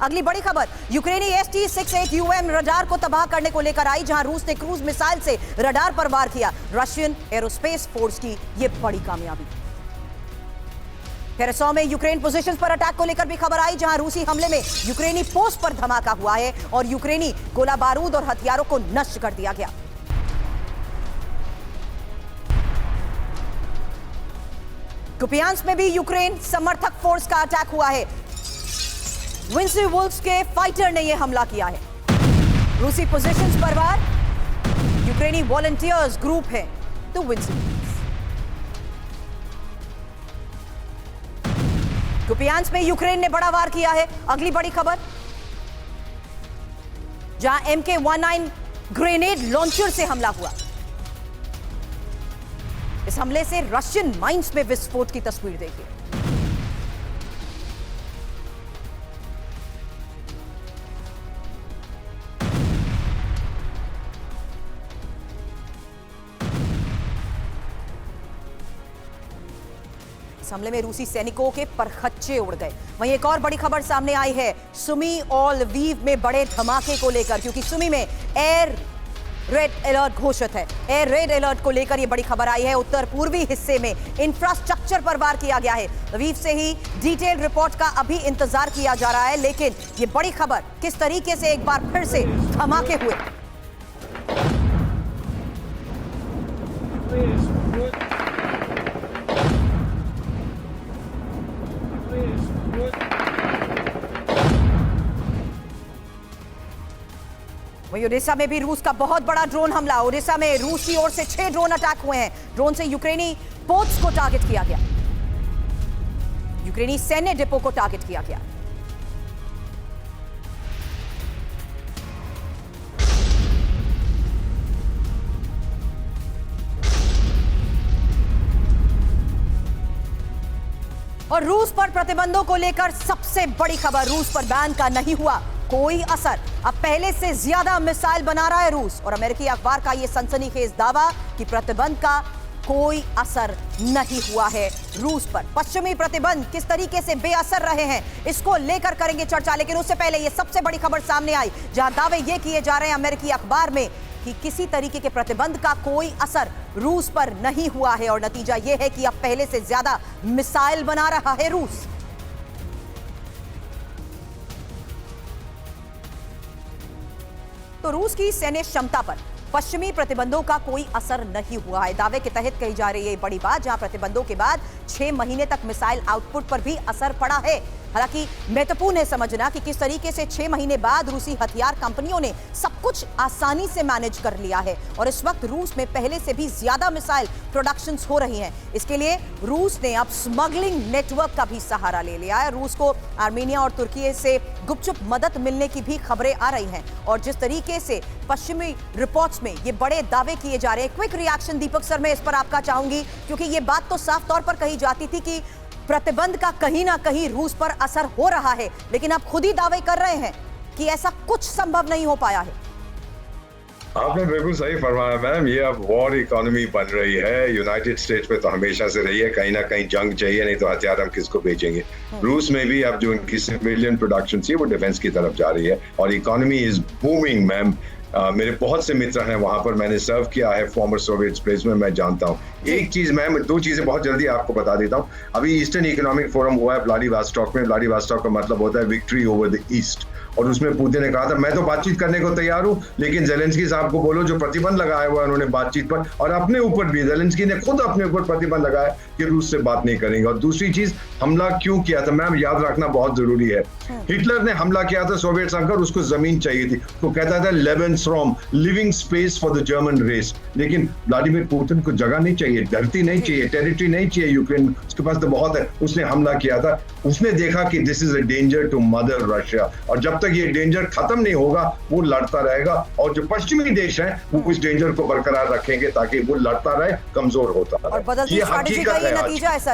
अगली बड़ी खबर यूक्रेनी ST-68UM रडार को तबाह करने को लेकर आई, जहां रूस ने क्रूज मिसाइल से रडार पर वार किया। रशियन एरोस्पेस फोर्स की यह बड़ी कामयाबी। केरसो में यूक्रेन पोजीशंस पर अटैक को लेकर भी खबर आई, जहां रूसी हमले में यूक्रेनी पोस्ट पर धमाका हुआ है और यूक्रेनी गोला बारूद और हथियारों को नष्ट कर दिया गया। कुपियांस्क में भी यूक्रेन समर्थक फोर्स का अटैक हुआ है। विंसी वुल्फ्स के फाइटर ने यह हमला किया है। रूसी पोजीशंस पर वार, यूक्रेनी वॉलंटियर्स ग्रुप है तो विंसी वुल्फ्स। कुपियांस्क में यूक्रेन ने बड़ा वार किया है। अगली बड़ी खबर, जहां MK19 ग्रेनेड लॉन्चर से हमला हुआ। इस हमले से रशियन माइंस में विस्फोट की तस्वीर देखिए। इस हमले में रूसी सैनिकों के परखच्चे उड़ गए। वहीं एक और बड़ी खबर सामने आई है सुमी और लवीव में बड़े धमाके को लेकर, क्योंकि सुमी में एयर रेड अलर्ट घोषित है। एयर रेड अलर्ट को लेकर यह बड़ी खबर आई है। उत्तर पूर्वी हिस्से में इंफ्रास्ट्रक्चर पर वार किया गया है। लवीव से ही डिटेल रिपोर्ट का अभी इंतजार किया जा रहा है, लेकिन यह बड़ी खबर किस तरीके से एक बार फिर से धमाके हुए। वहीं ओडेसा में भी रूस का बहुत बड़ा ड्रोन हमला। ओडेसा में रूस की ओर से 6 ड्रोन अटैक हुए हैं। ड्रोन से यूक्रेनी पोर्ट्स को टारगेट किया गया, यूक्रेनी सैन्य डिपो को टारगेट किया गया। और रूस पर प्रतिबंधों को लेकर सबसे बड़ी खबर, रूस पर बैन का नहीं हुआ कोई असर। अब पहले से ज्यादा मिसाइल बना रहा है रूस, और अमेरिकी अखबार का यह सनसनीखेज दावा कि प्रतिबंध का कोई असर नहीं हुआ है रूस पर। पश्चिमी प्रतिबंध किस तरीके से बेअसर रहे हैं, इसको लेकर करेंगे चर्चा। लेकिन उससे पहले यह सबसे बड़ी खबर सामने आई, जहां दावे यह किए जा रहे हैं अमेरिकी अखबार में कि किसी तरीके के प्रतिबंध का कोई असर रूस पर नहीं हुआ है, और नतीजा यह है कि अब पहले से ज्यादा मिसाइल बना रहा है रूस। तो रूस की सैन्य क्षमता पर पश्चिमी प्रतिबंधों का कोई असर नहीं हुआ है, दावे के तहत कही जा रही है बड़ी बात, जहां प्रतिबंधों के बाद 6 महीने तक मिसाइल आउटपुट पर भी असर पड़ा है। हालांकि महत्वपूर्ण है समझना कि किस तरीके से 6 महीने बाद रूसी हथियार कंपनियों ने सब कुछ आसानी से मैनेज कर लिया है, और इस वक्त रूस में पहले से भी ज्यादा मिसाइल प्रोडक्शंस हो रही हैं। इसके लिए रूस ने अब स्मगलिंग नेटवर्क का भी सहारा ले लिया है। रूस को आर्मेनिया और तुर्की से गुपचुप मदद मिलने की भी खबरें आ रही हैं, और जिस तरीके से पश्चिमी रिपोर्ट्स में ये बड़े दावे किए जा रहे हैं। क्विक रिएक्शन दीपक सर, मैं इस पर आपका चाहूंगी, क्योंकि ये बात तो साफ तौर पर कही जाती थी कि प्रतिबंध का कहीं ना कहीं रूस पर असर हो रहा है, लेकिन आप खुद ही दावे कर रहे हैं कि ऐसा कुछ संभव नहीं हो पाया है। आपने बिल्कुल सही फरमाया मैम, ये अब वॉर इकोनॉमी बन रही है। यूनाइटेड स्टेट्स में तो हमेशा से रही है, कहीं ना कहीं जंग चाहिए, नहीं तो हथियार हम किसको बेचेंगे। रूस में भी अब जो उनकी सिविलियन प्रोडक्शन थी वो डिफेंस की तरफ जा रही है, और इकोनॉमी इज बूमिंग मैम। मेरे बहुत से मित्र हैं वहां पर, मैंने सर्व किया है फॉर्मर सोवियत स्पेस में, मैं जानता हूँ। एक चीज मैम, 2 चीजें बहुत जल्दी आपको बता देता हूँ। अभी ईस्टर्न इकोनॉमिक फोरम हुआ है व्लादिवोस्टॉक में। व्लादिवोस्टॉक का मतलब होता है विक्ट्री ओवर द ईस्ट, और उसमें पुतिन ने कहा था मैं तो बातचीत करने को तैयार हूं, लेकिन जेलेंस्की साहब को बोलो जो प्रतिबंध लगाया हुआ है उन्होंने बातचीत पर, और अपने ऊपर भी जेलेंस्की ने खुद अपने ऊपर प्रतिबंध लगाया कि रूस से बात नहीं करेंगे। और दूसरी चीज, हमला क्यों किया था मैम, याद रखना बहुत जरूरी है। हिटलर ने हमला किया था सोवियत संघ पर, उसको जमीन चाहिए थी, तो कहता था लेबेन्सराum, living space for the German race. लेकिन व्लादिमीर पुतिन को जगह नहीं चाहिए, धरती नहीं चाहिए, टेरिटरी नहीं चाहिए यूक्रेन, उसके पास तो बहुत है। उसने हमला किया था, उसने देखा कि this is a danger to mother Russia, और जब तक ये डेंजर खत्म नहीं होगा वो लड़ता रहेगा, और जो पश्चिमी देश हैं वो इस डेंजर को बरकरार रखेंगे ताकि वो लड़ता रहे, कमजोर होता रहे। और बदलती स्ट्रैटेजी का ये नतीजा है सर।